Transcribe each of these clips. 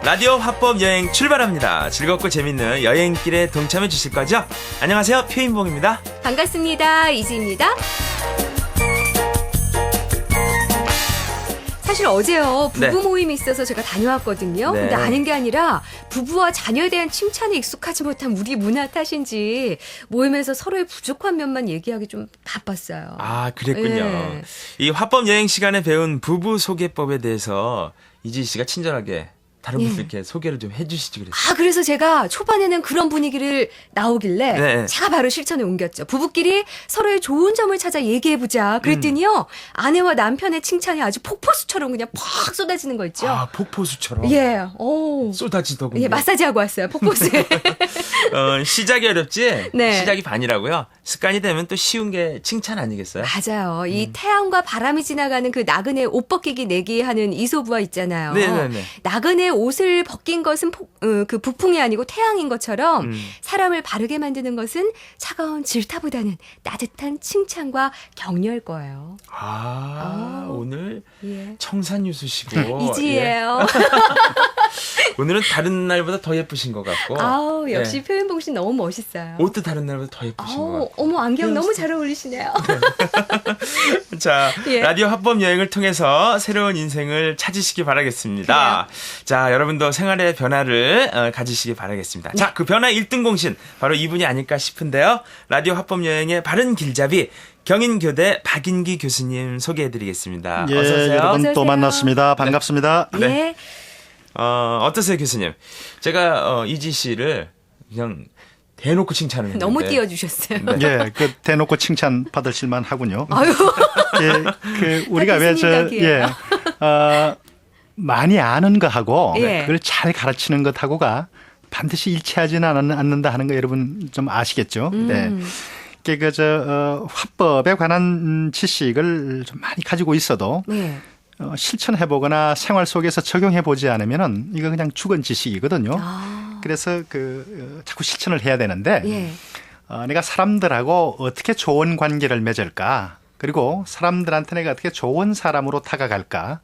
라디오 화법 여행 출발합니다. 즐겁고 재밌는 여행길에 동참해 주실 거죠? 안녕하세요, 표인봉입니다. 반갑습니다. 이지입니다. 사실 어제요, 부부 네. 모임이 있어서 제가 다녀왔거든요. 네. 근데 아는 게 아니라 부부와 자녀에 대한 칭찬에 익숙하지 못한 우리 문화 탓인지 모임에서 서로의 부족한 면만 얘기하기 좀 바빴어요. 아, 그랬군요. 네. 이 화법 여행 시간에 배운 부부 소개법에 대해서 이지 씨가 친절하게 다른 분들께 소개를 좀 해주시지 그랬어요. 그래서 제가 초반에는 그런 분위기를 나오길래 네. 제가 바로 실천에 옮겼죠. 부부끼리 서로의 좋은 점을 찾아 얘기해보자. 그랬더니요, 아내와 남편의 칭찬이 아주 폭포수처럼 그냥 팍 쏟아지는 거 있죠. 아, 폭포수처럼 예, 오. 쏟아지더군요. 예, 마사지하고 왔어요. 폭포수에. 시작이 어렵지 네. 시작이 반이라고요. 습관이 되면 또 쉬운 게 칭찬 아니겠어요? 맞아요. 이 태양과 바람이 지나가는 그 나그네 옷 벗기기 내기 하는 이소부화 있잖아요. 네네네. 나그네 옷을 벗긴 것은 그 부풍이 아니고 태양인 것처럼 사람을 바르게 만드는 것은 차가운 질타보다는 따뜻한 칭찬과 격려일 거예요. 오늘 예. 청산유수시고 이지예요. 오늘은 다른 날보다 더 예쁘신 것 같고 아우, 역시 예. 표현봉 씨 너무 멋있어요. 옷도 다른 날보다 더 예쁘신 것 같고 어머, 안경 너무 잘 어울리시네요. 자, 예. 라디오 합법 여행을 통해서 새로운 인생을 찾으시기 바라겠습니다. 자, 여러분도 생활의 변화를 가지시기 바라겠습니다. 자, 그 변화의 1등 공신 바로 이분이 아닐까 싶은데요. 라디오 합법 여행의 바른 길잡이 경인교대 박인기 교수님 소개해드리겠습니다. 예, 어서 오세요. 여러분 어서 또 오세요. 만났습니다. 반갑습니다. 네. 예. 어떠세요, 교수님? 제가 이지 씨를 그냥 대놓고 칭찬을 했는데 너무 띄워주셨어요. 예, 그 대놓고 칭찬 받으실만 하군요. 아유. 예, 우리가 왜 알겠습니다, 많이 아는 거하고 예. 그걸 잘 가르치는 것하고가 반드시 일치하지는 않는다 하는 거 여러분 좀 아시겠죠? 네. 화법에 관한 지식을 좀 많이 가지고 있어도 네. 실천해보거나 생활 속에서 적용해보지 않으면은 이거 그냥 죽은 지식이거든요. 아. 그래서 자꾸 실천을 해야 되는데 예. 내가 사람들하고 어떻게 좋은 관계를 맺을까, 그리고 사람들한테 내가 어떻게 좋은 사람으로 다가갈까,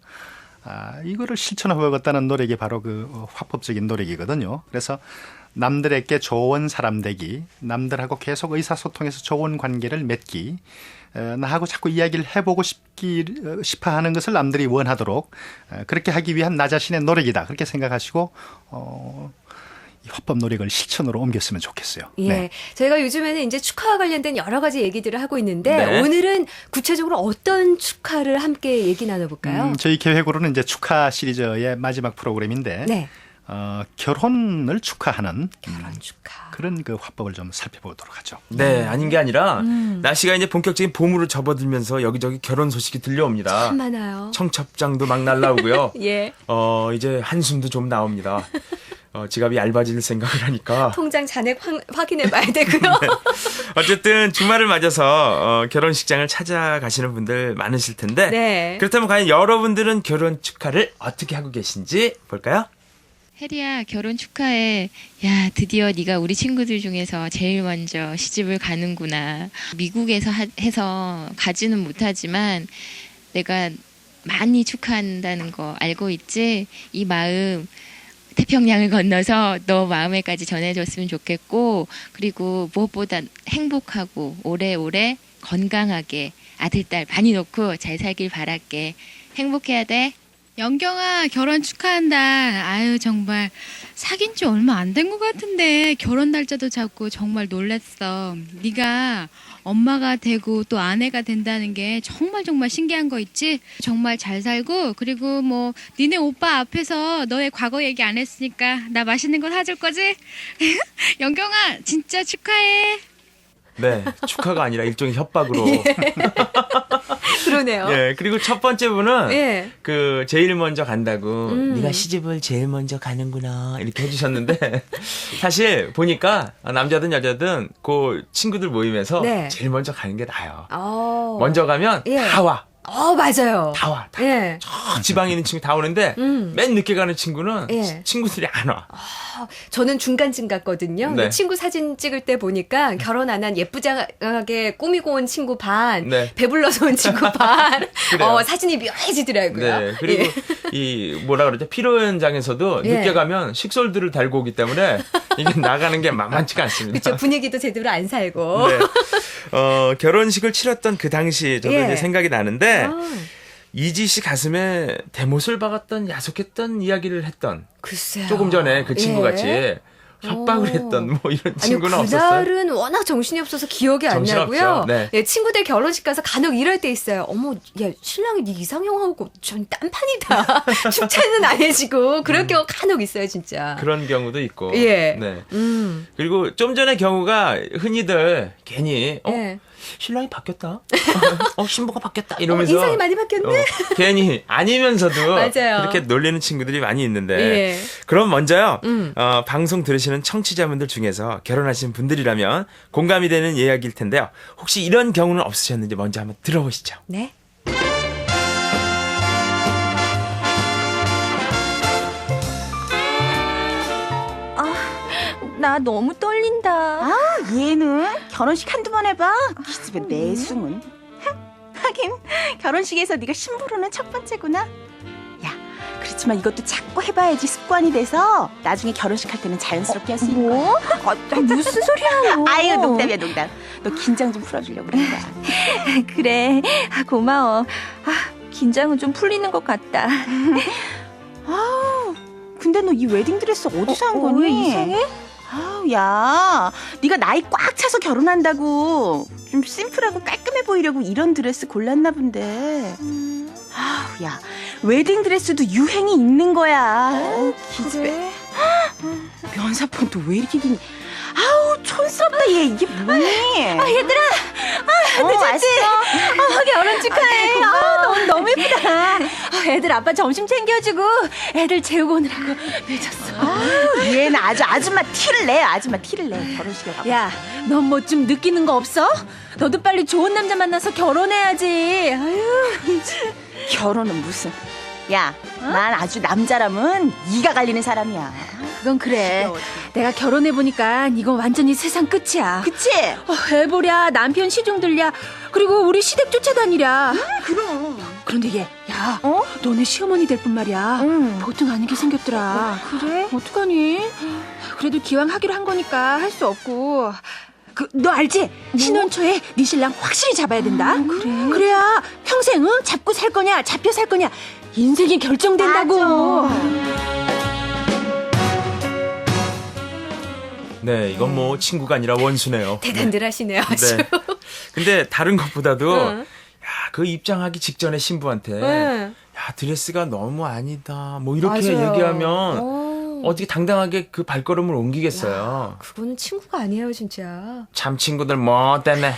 이거를 실천해보겠다는 노력이 바로 화법적인 노력이거든요. 그래서 남들에게 좋은 사람 되기, 남들하고 계속 의사소통해서 좋은 관계를 맺기, 나하고 자꾸 이야기를 해보고 싶어 하는 것을 남들이 원하도록 그렇게 하기 위한 나 자신의 노력이다, 그렇게 생각하시고 이 화법 노력을 실천으로 옮겼으면 좋겠어요. 예. 네. 저희가 요즘에는 이제 축하와 관련된 여러 가지 얘기들을 하고 있는데 네. 오늘은 구체적으로 어떤 축하를 함께 얘기 나눠볼까요? 저희 계획으로는 이제 축하 시리즈의 마지막 프로그램인데 네. 결혼을 축하하는 결혼 축하. 그런 그 화법을 좀 살펴보도록 하죠. 네, 아닌 게 아니라 날씨가 이제 본격적인 봄으로 접어들면서 여기저기 결혼 소식이 들려옵니다. 참 많아요. 청첩장도 막 날라오고요. 예. 이제 한숨도 좀 나옵니다. 지갑이 얇아질 생각을 하니까. 통장 잔액 확인해 봐야 되고요. 어쨌든 주말을 맞아서 결혼식장을 찾아가시는 분들 많으실 텐데. 네. 그렇다면 과연 여러분들은 결혼 축하를 어떻게 하고 계신지 볼까요? 혜리야, 결혼 축하해. 야, 드디어 네가 우리 친구들 중에서 제일 먼저 시집을 가는구나. 미국에서 해서 가지는 못하지만 내가 많이 축하한다는 거 알고 있지? 이 마음 태평양을 건너서 너 마음에까지 전해줬으면 좋겠고, 그리고 무엇보다 행복하고 오래오래 건강하게 아들, 딸 많이 놓고 잘 살길 바랄게. 행복해야 돼. 영경아, 결혼 축하한다. 아유, 정말 사귄 지 얼마 안 된 것 같은데 결혼 날짜도 잡고 정말 놀랐어. 네가 엄마가 되고 또 아내가 된다는 게 정말 신기한 거 있지? 정말 잘 살고, 그리고 니네 오빠 앞에서 너의 과거 얘기 안 했으니까 나 맛있는 거 사줄 거지? 영경아, 진짜 축하해. 네, 축하가 아니라 일종의 협박으로. 그러네요. 예, 그리고 첫 번째 분은 예. 제일 먼저 간다고 네가 시집을 제일 먼저 가는구나 이렇게 해주셨는데 사실 보니까 남자든 여자든 그 친구들 모임에서 네. 제일 먼저 가는 게 나아요. 어. 먼저 가면 예. 다 와. 맞아요. 다 와. 다. 예. 저 지방에 있는 친구 다 오는데 맨 늦게 가는 친구는 예. 친구들이 안 와. 저는 중간쯤 갔거든요. 네. 친구 사진 찍을 때 보니까 결혼 안 한 예쁘장하게 꾸미고 온 친구 반, 네. 배불러서 온 친구 반, 그래요. 사진이 묘해지더라고요. 네. 그리고 예. 이 뭐라 그러죠? 피로 현장에서도 예. 늦게 가면 식솔들을 달고 오기 때문에 이게 나가는 게 만만치가 않습니다. 그렇죠. 분위기도 제대로 안 살고. 네. 결혼식을 치렀던 그 당시 저도 예. 이제 생각이 나는데 아, 이지 씨 가슴에 대못을 박았던 야속했던 이야기를 했던 글쎄요. 조금 전에 그 친구 예. 같이 협박을 오. 했던 뭐 이런 아니, 친구는 없었어요? 그날은 워낙 정신이 없어서 기억이 안 정신없죠. 나고요. 네. 예, 친구들 결혼식 가서 간혹 이럴 때 있어요. 어머, 야, 신랑이 네 이상형하고 전 딴판이다. 축제는 안 해지고 그럴 경우 간혹 있어요, 진짜. 그런 경우도 있고. 예. 네. 음. 그리고 좀 전에 경우가 흔히들 괜히 예. 신랑이 바뀌었다. 신부가 바뀌었다. 이러면서 인상이 많이 바뀌었네. 괜히 아니면서도 맞아요. 그렇게 놀리는 친구들이 많이 있는데 예. 그럼 먼저요. 음. 방송 들으시는 청취자분들 중에서 결혼하신 분들이라면 공감이 되는 이야기일 텐데요. 혹시 이런 경우는 없으셨는지 먼저 한번 들어보시죠. 네. 나 너무 떨린다. 아, 얘는 결혼식 한두 번 해봐. 기집애 내숭은. 하긴 결혼식에서 네가 신부로는 첫 번째구나. 야, 그렇지만 이것도 자꾸 해봐야지 습관이 돼서 나중에 결혼식 할 때는 자연스럽게 할 수 있는 거야. 뭐? 무슨 소리야? 너. 아유, 농담이야, 농담. 너 긴장 좀 풀어주려고 그런 거야. 그래. 고마워. 긴장은 좀 풀리는 것 같다. 아우, 근데 너 이 웨딩드레스 어디서 한 거니? 왜 이상해? 아우, 야, 네가 나이 꽉 차서 결혼한다고 좀 심플하고 깔끔해 보이려고 이런 드레스 골랐나 본데. 아우, 야, 웨딩드레스도 유행이 있는 거야. 아우, 기집애. 그래? 면사폰도 왜 이렇게 기니? 아우, 촌스럽다 얘. 이게 뭐니? 얘들아. 늦었지? 결혼 축하해. 너무 예쁘다. 애들 아빠 점심 챙겨주고 애들 재우고 오느라고 늦었어. 아우, 얘는 아줌마 티를 내. 아줌마 티를 내. 결혼식에 가봐. 야, 넌 뭐 좀 느끼는 거 없어? 너도 빨리 좋은 남자 만나서 결혼해야지. 아유. 결혼은 무슨? 야, 난 아주 남자라면 이가 갈리는 사람이야. 그건 그래. 내가 결혼해보니까 이건 완전히 세상 끝이야. 그치? 애 보랴, 남편 시중 들랴, 그리고 우리 시댁 쫓아다니랴. 그럼. 그런데 얘, 야, 너네 시어머니 될 뿐 말이야. 응. 보통 아니게 생겼더라. 그래? 어떡하니? 그래도 기왕 하기로 한 거니까 할 수 없고. 너 알지? 신혼 초에 네 신랑 확실히 잡아야 된다. 그래? 그래야 평생 잡고 살 거냐, 잡혀 살 거냐 인생이 결정된다고. 맞아. 네, 이건 뭐 친구가 아니라 원수네요. 대단들 하시네요. 아주. 네. 근데 다른 것보다도 응. 야, 그 입장하기 직전에 신부한테 응. 야, 드레스가 너무 아니다. 뭐 이렇게 맞아요. 얘기하면 어떻게 당당하게 그 발걸음을 옮기겠어요. 그거는 친구가 아니에요, 진짜. 참 친구들 뭐 때문에.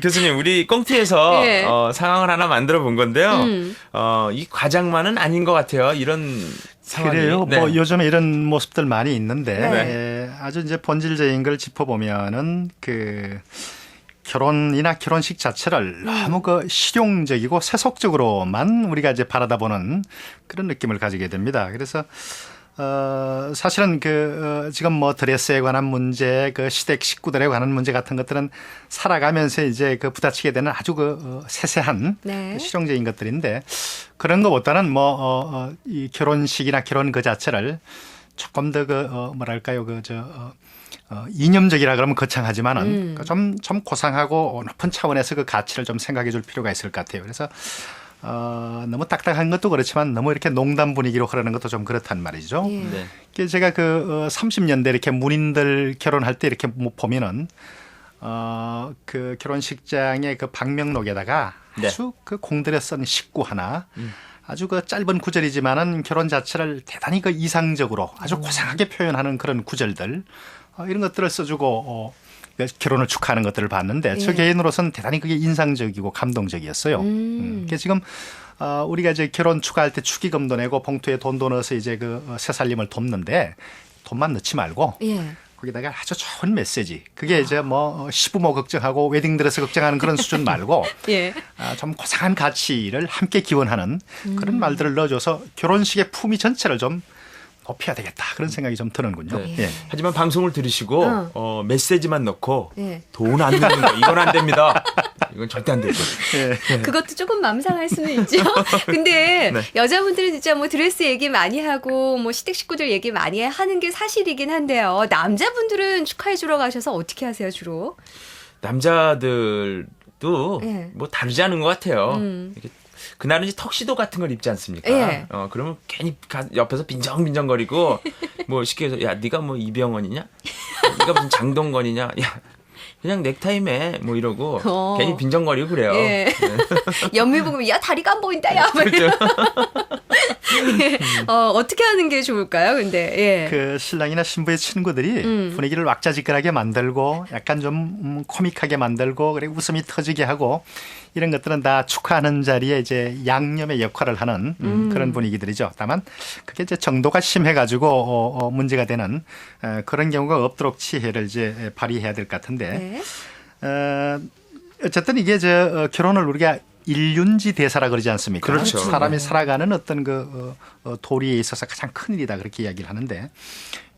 교수님, 우리 꽁트에서 예. 상황을 하나 만들어 본 건데요. 음. 이 과장만은 아닌 것 같아요. 이런 상황이. 그래요. 네. 뭐 요즘에 이런 모습들 많이 있는데 네. 아주 이제 본질적인 걸 짚어보면은 그 결혼이나 결혼식 자체를 너무 그 실용적이고 세속적으로만 우리가 이제 바라다보는 그런 느낌을 가지게 됩니다. 그래서 사실은 지금 뭐 드레스에 관한 문제, 그 시댁 식구들에 관한 문제 같은 것들은 살아가면서 이제 그 부딪히게 되는 아주 세세한 네. 그 실용적인 것들인데 그런 것보다는 이 결혼식이나 결혼 그 자체를 조금 더 뭐랄까요, 이념적이라 그러면 거창하지만은 좀 고상하고 높은 차원에서 그 가치를 좀 생각해 줄 필요가 있을 것 같아요. 그래서 너무 딱딱한 것도 그렇지만 너무 이렇게 농담 분위기로 흐르는 것도 좀 그렇단 말이죠. 예. 네. 이게 제가 30년대 이렇게 문인들 결혼할 때 이렇게 보면은 그 결혼식장의 그 방명록에다가 네. 아주 그 공들여 쓴 식구 하나 아주 그 짧은 구절이지만은 결혼 자체를 대단히 그 이상적으로 아주 고상하게 표현하는 그런 구절들 이런 것들을 써주고 결혼을 축하하는 것들을 봤는데 저 개인으로서는 대단히 그게 인상적이고 감동적이었어요. 그래서 지금 우리가 이제 결혼 축하할 때 축의금도 내고 봉투에 돈도 넣어서 이제 새살림을 돕는데 돈만 넣지 말고 예. 거기다가 아주 좋은 메시지. 그게 이제 뭐 시부모 걱정하고 웨딩드레스 걱정하는 그런 수준 말고 예. 좀 고상한 가치를 함께 기원하는 그런 말들을 넣어줘서 결혼식의 품위 전체를 좀 높여야 되겠다 그런 생각이 좀 드는군요. 네. 예. 하지만 방송을 들으시고 메시지만 넣고 예. 돈 안 넣는 거 이건 안 됩니다. 이건 절대 안 되죠. 그것도 조금 맘상할 수는 있죠. 근데 네. 여자분들은 진짜 뭐 드레스 얘기 많이 하고 뭐 시댁 식구들 얘기 많이 하는 게 사실이긴 한데요. 남자분들은 축하해 주러 가셔서 어떻게 하세요, 주로? 남자들도 예. 뭐 다르지 않은 것 같아요. 이렇게 그날은 이제 턱시도 같은 걸 입지 않습니까? 예. 그러면 괜히 옆에서 빈정빈정거리고 뭐 쉽게 해서 야 네가 뭐 이병헌이냐? 네가 무슨 장동건이냐? 야 그냥 넥타이 매 뭐 이러고 괜히 빈정거리고 그래요. 예. 연미 보면 야 다리가 안 보인다 야. 그렇죠. 예. 어떻게 하는 게 좋을까요? 근데 예. 그 신랑이나 신부의 친구들이 분위기를 왁자지껄하게 만들고 약간 좀 코믹하게 만들고 그리고 웃음이 터지게 하고 이런 것들은 다 축하하는 자리에 이제 양념의 역할을 하는 그런 분위기들이죠. 다만 그게 이제 정도가 심해가지고 문제가 되는 그런 경우가 없도록 치해를 이제 발휘해야 될 것 같은데 네. 어쨌든 이게 결혼을 우리가 일륜지 대사라 그러지 않습니까? 그렇죠. 사람이 살아가는 어떤 도리에 있어서 가장 큰 일이다 그렇게 이야기를 하는데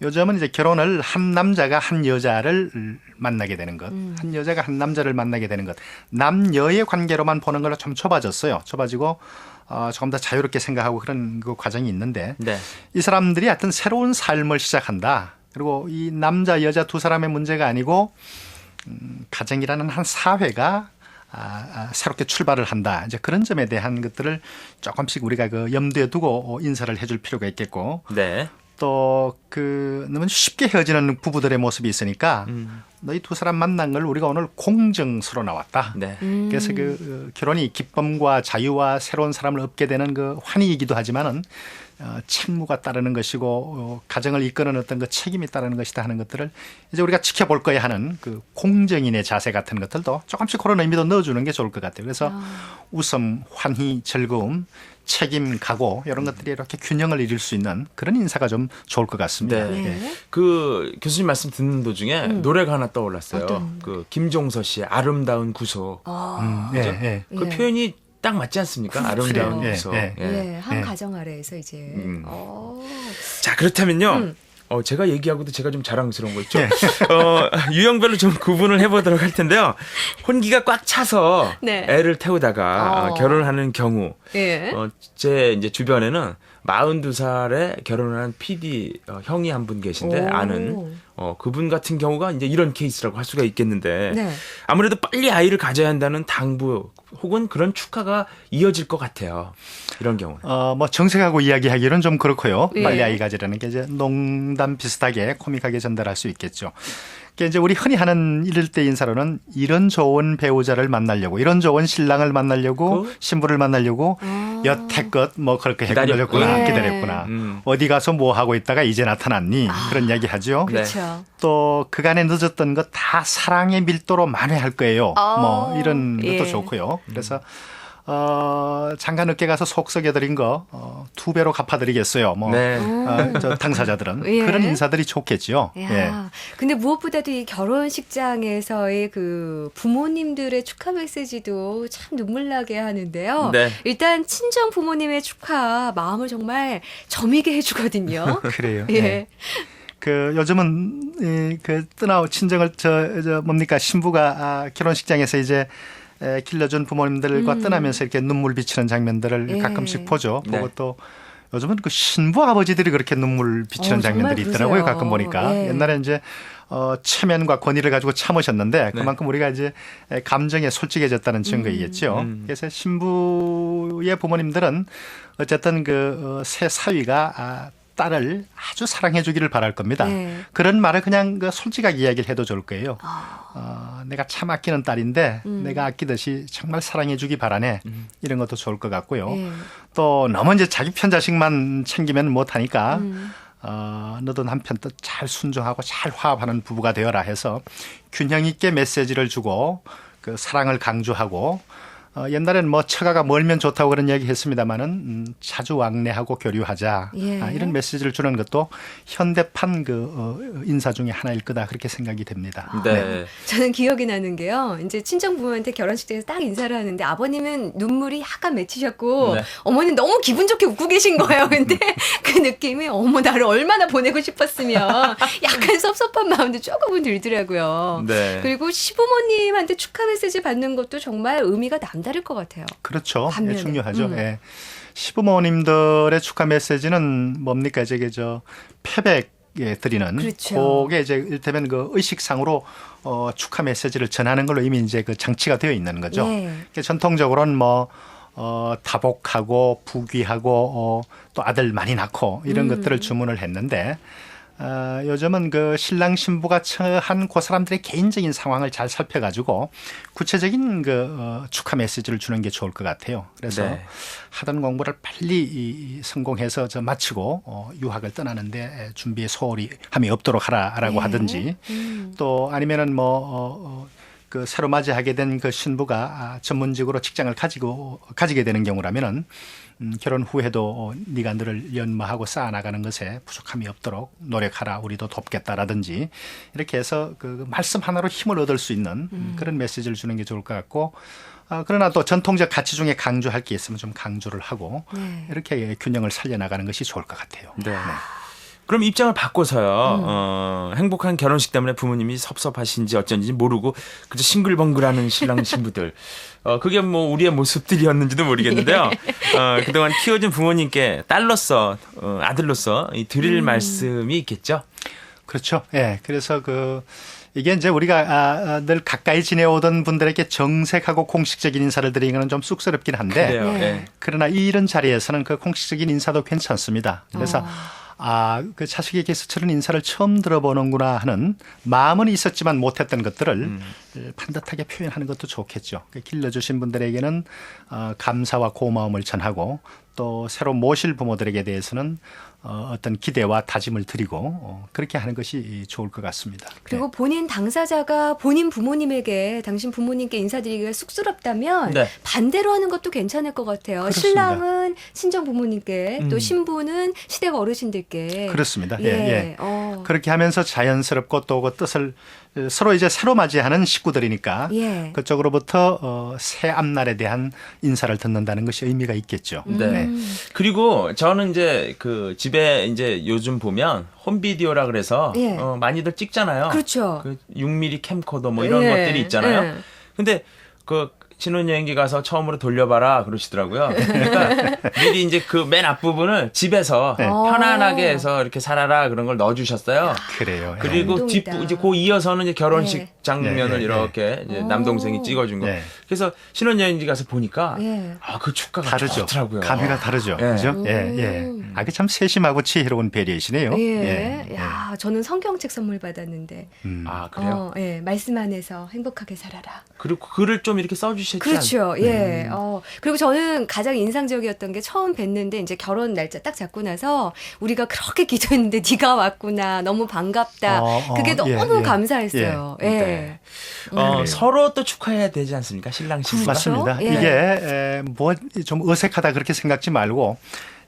요즘은 이제 결혼을 한 남자가 한 여자를 만나게 되는 것, 한 여자가 한 남자를 만나게 되는 것, 남녀의 관계로만 보는 걸로 좀 좁아졌어요. 좁아지고 조금 더 자유롭게 생각하고 그런 그 과정이 있는데 네. 이 사람들이 하여튼 새로운 삶을 시작한다. 그리고 이 남자 여자 두 사람의 문제가 아니고 가정이라는 한 사회가 새롭게 출발을 한다. 이제 그런 점에 대한 것들을 조금씩 우리가 그 염두에 두고 인사를 해줄 필요가 있겠고 네. 또 너무 쉽게 헤어지는 부부들의 모습이 있으니까 너희 두 사람 만난 걸 우리가 오늘 공정서로 나왔다. 네. 그래서 결혼이 기쁨과 자유와 새로운 사람을 얻게 되는 그 환희이기도 하지만은 책무가 따르는 것이고 가정을 이끄는 어떤 그 책임이 따르는 것이다 하는 것들을 이제 우리가 지켜볼 거야 하는 그 공정인의 자세 같은 것들도 조금씩 그런 의미도 넣어주는 게 좋을 것 같아요. 그래서 웃음, 환희, 즐거움, 책임, 각오 이런 것들이 이렇게 균형을 이룰 수 있는 그런 인사가 좀 좋을 것 같습니다. 네. 예. 그 교수님 말씀 듣는 도중에 노래가 하나 떠올랐어요. 어떤? 그 김종서 씨의 아름다운 구속. 예, 예. 그 예. 표현이 딱 맞지 않습니까? 아름다운 예, 구속. 예. 예, 한 예. 가정 아래에서 이제. 자, 그렇다면요. 제가 얘기하고도 제가 좀 자랑스러운 거 있죠. 예. 유형별로 좀 구분을 해보도록 할 텐데요. 혼기가 꽉 차서 네. 애를 태우다가 어. 결혼하는 경우, 예. 제 이제 주변에는 42살에 결혼한 PD 형이 한 분 계신데 오. 아는 그분 같은 경우가 이제 이런 케이스라고 할 수가 있겠는데 네. 아무래도 빨리 아이를 가져야 한다는 당부 혹은 그런 축하가 이어질 것 같아요. 이런 경우는. 뭐 정색하고 이야기하기는 좀 그렇고요. 예. 빨리 아이 가지라는 게 이제 농담 비슷하게 코믹하게 전달할 수 있겠죠. 그게 이제 우리 흔히 하는 이럴 때 인사로는 이런 좋은 배우자를 만나려고, 이런 좋은 신랑을 만나려고, 신부를 만나려고 여태껏 뭐 그렇게 기다렸구나. 기다렸구나. 음. 어디 가서 뭐 하고 있다가 이제 나타났니? 그런 이야기 하죠. 네. 그렇죠. 또 그간에 늦었던 것 다 사랑의 밀도로 만회할 거예요. 뭐 이런 것도 예. 좋고요. 그래서 잠깐 늦게 가서 속 썩여드린 거 2배로 갚아드리겠어요. 뭐 네. 저 당사자들은 예. 그런 인사들이 좋겠지요. 야, 예. 근데 무엇보다도 이 결혼식장에서의 그 부모님들의 축하 메시지도 참 눈물 나게 하는데요. 네. 일단 친정 부모님의 축하 마음을 정말 저미게 해주거든요. 그래요. 예. 예. 그 요즘은 그 떠나오 친정을 저 뭡니까 신부가 결혼식장에서 이제 길러준 부모님들과 떠나면서 이렇게 눈물 비치는 장면들을 예. 가끔씩 보죠. 네. 보고 또 요즘은 그 신부 아버지들이 그렇게 눈물 비치는 장면들이 정말 있더라고요. 그러세요. 가끔 보니까 예. 옛날에 이제 체면과 권위를 가지고 참으셨는데 그만큼 우리가 이제 감정에 솔직해졌다는 증거이겠죠. 그래서 신부의 부모님들은 어쨌든 그 새 사위가 딸을 아주 사랑해 주기를 바랄 겁니다. 네. 그런 말을 그냥 솔직하게 이야기를 해도 좋을 거예요. 내가 참 아끼는 딸인데 내가 아끼듯이 정말 사랑해 주기 바라네. 이런 것도 좋을 것 같고요. 예. 또 너무 이제 자기 편 자식만 챙기면 못하니까 너도 남편 뜻 잘 순종하고 잘 화합하는 부부가 되어라 해서 균형 있게 메시지를 주고 그 사랑을 강조하고 옛날에는 뭐 처가가 멀면 좋다고 그런 이야기 했습니다마는 자주 왕래하고 교류하자 예. 이런 메시지를 주는 것도 현대판 인사 중에 하나일 거다 그렇게 생각이 됩니다. 네. 저는 기억이 나는 게요. 이제 친정 부모한테 결혼식 때에서 딱 인사를 하는데 아버님은 눈물이 약간 맺히셨고 네. 어머니는 너무 기분 좋게 웃고 계신 거예요. 근데 그 느낌이 어머 나를 얼마나 보내고 싶었으면 약간 섭섭한 마음도 조금은 들더라고요. 네. 그리고 시부모님한테 축하 메시지 받는 것도 정말 의미가 남다를 것 같아요. 그렇죠. 예, 반면에. 중요하죠. 예. 시부모님들의 축하 메시지는 뭡니까? 패백에 드리는 그렇죠. 그게 이제 일테면 그 의식상으로 축하 메시지를 전하는 걸로 이미 이제 그 장치가 되어 있는 거죠. 예. 그러니까 전통적으로는 다복하고 부귀하고 또 아들 많이 낳고 이런 것들을 주문을 했는데 요즘은 그 신랑 신부가 처한 그 사람들의 개인적인 상황을 잘 살펴가지고 구체적인 축하 메시지를 주는 게 좋을 것 같아요. 그래서 네. 하던 공부를 빨리 성공해서 유학을 떠나는데 준비에 소홀히 함이 없도록 하라라고 네. 하든지 또 아니면은 그 새로 맞이하게 된 그 신부가 전문직으로 직장을 가지게 되는 경우라면은 결혼 후에도 네가 너를 연마하고 쌓아나가는 것에 부족함이 없도록 노력하라 우리도 돕겠다라든지 이렇게 해서 그 말씀 하나로 힘을 얻을 수 있는 그런 메시지를 주는 게 좋을 것 같고 그러나 또 전통적 가치 중에 강조할 게 있으면 좀 강조를 하고 네. 이렇게 균형을 살려나가는 것이 좋을 것 같아요. 네. 그럼 입장을 바꿔서요. 행복한 결혼식 때문에 부모님이 섭섭하신지 어쩐지 모르고 그저 싱글벙글하는 신랑 신부들. 그게 뭐 우리의 모습들이었는지도 모르겠는데요. 그동안 키워준 부모님께 딸로서 아들로서 드릴 말씀이 있겠죠. 그렇죠. 예. 그래서 이게 이제 우리가 늘 가까이 지내오던 분들에게 정색하고 공식적인 인사를 드리는 건 좀 쑥스럽긴 한데 그래요. 네. 네. 그러나 이런 자리에서는 그 공식적인 인사도 괜찮습니다. 그래서 그 자식에게서 저런 인사를 처음 들어보는구나 하는 마음은 있었지만 못했던 것들을 반듯하게 표현하는 것도 좋겠죠. 길러주신 분들에게는 감사와 고마움을 전하고 또 새로 모실 부모들에게 대해서는 어떤 기대와 다짐을 드리고 그렇게 하는 것이 좋을 것 같습니다. 그리고 본인 당사자가 본인 부모님에게 당신 부모님께 인사드리기가 쑥스럽다면 네. 반대로 하는 것도 괜찮을 것 같아요. 그렇습니다. 신랑은 친정 부모님께 또 신부는 시댁 어르신들께 그렇습니다. 예. 그렇게 하면서 자연스럽고 또 그 뜻을 서로 이제 새로 맞이하는 식구들이니까 예. 그쪽으로부터 새 앞날에 대한 인사를 듣는다는 것이 의미가 있겠죠. 네. 그리고 저는 이제 그 집에 이제 요즘 보면 홈비디오라 그래서 예. 많이들 찍잖아요. 그렇죠. 그 6mm 캠코더 뭐 이런 예. 것들이 있잖아요. 예. 근데 그 신혼여행기 가서 처음으로 돌려봐라 그러시더라고요. 그러니까 미리 이제 그 맨 앞부분을 집에서 네. 편안하게 해서 이렇게 살아라 그런 걸 넣어주셨어요. 그래요. 예. 그리고 감동이다. 이제 그 이어서는 이제 결혼식 네. 장면을 네. 이렇게 이제 남동생이 찍어준 거. 네. 그래서 신혼여행지 가서 보니까 예. 그 축가가 다르죠. 좋더라고요. 감회가 다르죠. 예. 그죠? 예. 그 참 세심하고 지혜로운 배려이시네요. 예. 야, 저는 성경책 선물 받았는데. 아 그래요? 예. 말씀 안에서 행복하게 살아라. 그리고 글을 좀 이렇게 써주셨지 그렇죠. 예. 그리고 저는 가장 인상적이었던 게 처음 뵀는데 이제 결혼 날짜 딱 잡고 나서 우리가 그렇게 기도했는데 네가 왔구나. 너무 반갑다. 그게 너무 감사했어요. 예. 네. 그래요. 서로 또 축하해야 되지 않습니까? 신랑 신부가. 맞습니다. 예. 이게 뭐 좀 어색하다 그렇게 생각지 말고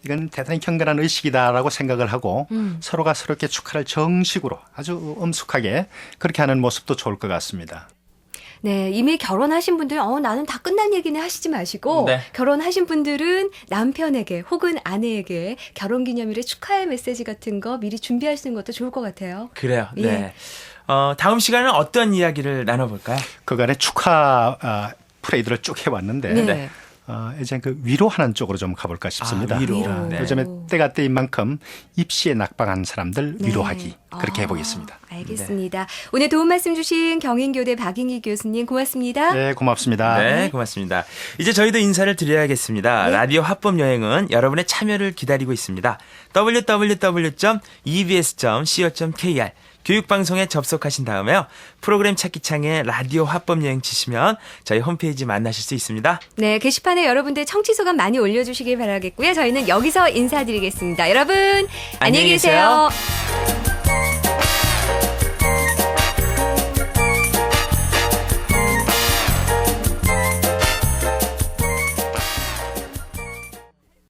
이건 대단히 경건한 의식이다라고 생각을 하고 서로가 서로에게 축하를 정식으로 아주 엄숙하게 그렇게 하는 모습도 좋을 것 같습니다. 네, 이미 결혼하신 분들은 나는 다 끝난 얘기는 하시지 마시고 네. 결혼하신 분들은 남편에게 혹은 아내에게 결혼기념일에 축하의 메시지 같은 거 미리 준비할 수 있는 것도 좋을 것 같아요. 그래요. 예. 네. 다음 시간은 어떤 이야기를 나눠볼까요? 그간의 축하 프레이드를 쭉 해왔는데 네. 이제 그 위로하는 쪽으로 좀 가볼까 싶습니다. 위로. 위로. 네. 요즘에 때가 때인 만큼 입시에 낙방한 사람들 네. 위로하기 그렇게 해보겠습니다. 알겠습니다. 오늘 도움 말씀 주신 경인교대 박인기 교수님 고맙습니다. 네, 고맙습니다. 네, 고맙습니다. 이제 저희도 인사를 드려야겠습니다. 네. 라디오 합법 여행은 여러분의 참여를 기다리고 있습니다. www.ebs.co.kr 교육방송에 접속하신 다음에요. 프로그램 찾기 창에 라디오 합법 여행 치시면 저희 홈페이지 만나실 수 있습니다. 네, 게시판에 여러분들 청취 소감 많이 올려주시길 바라겠고요. 저희는 여기서 인사드리겠습니다. 여러분, 안녕히 계세요.